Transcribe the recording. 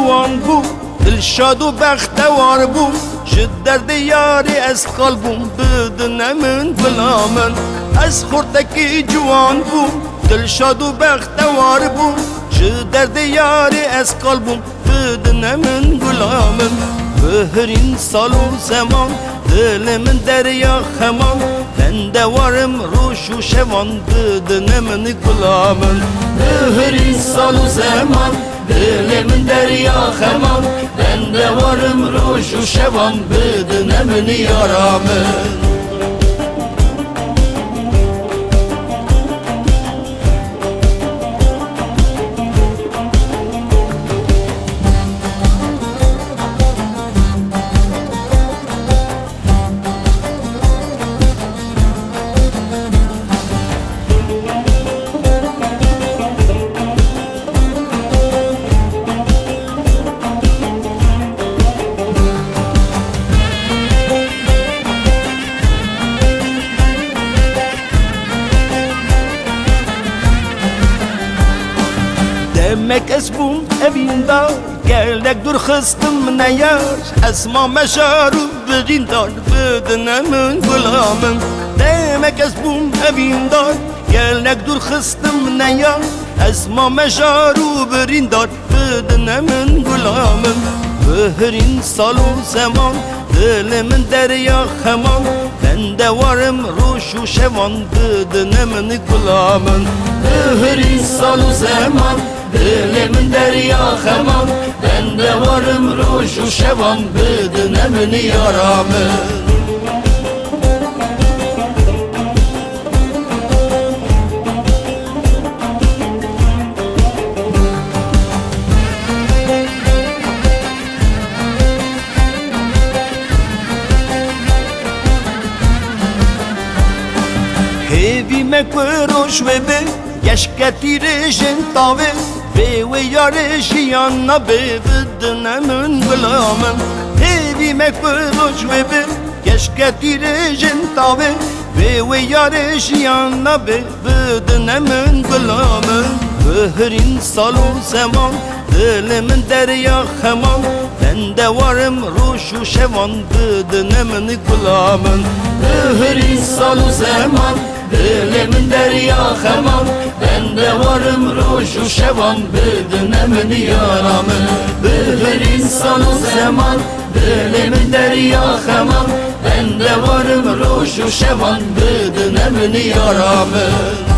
جوان بو دلشاد و بختوار بو جد درد یاری از قلبم بدن من بلامن از خورتکی جوان بو دلشاد و بختوار بو جد درد یاری از قلبم بدن من بلامن بهرین سال و زمان دل من دریا خمان ben de varım ruş و şevan بدن من غلامن بهرین سال و زمان دلم دریا خمان ben de varım ruş و şevan بدن من yaramın demek esbum evindar gelek dur xıstım ne yar esma meşaru birindar bedenemin gulamın demek esbum evindar gelek dur xıstım ne yar esma meşaru birindar bedenemin gulamın behrin salu zaman dilimin derya xeman ben de varım ruş şevan bedenemin gulamın behrin salu zaman dilimin derya xeman ben de varım ruş şevan bedenemin yaramın Hevime kıroş ve be Geşketiri jentave ve yarışı yanına be Bedenemin gulamın Hevime kıroş ve be Geşketiri jentave ve yarışı yanına be Bedenemin gulamın Behrin salu zaman dilimin derya xeman ben de varım ruş şevan bedenemin gulamın behrin salu zaman dilimin derya xeman ben de varım ruş şevan bedenemin yaramın behrin salu zaman dilimin derya xeman ben de varım ruş şevan bedenemin yaramın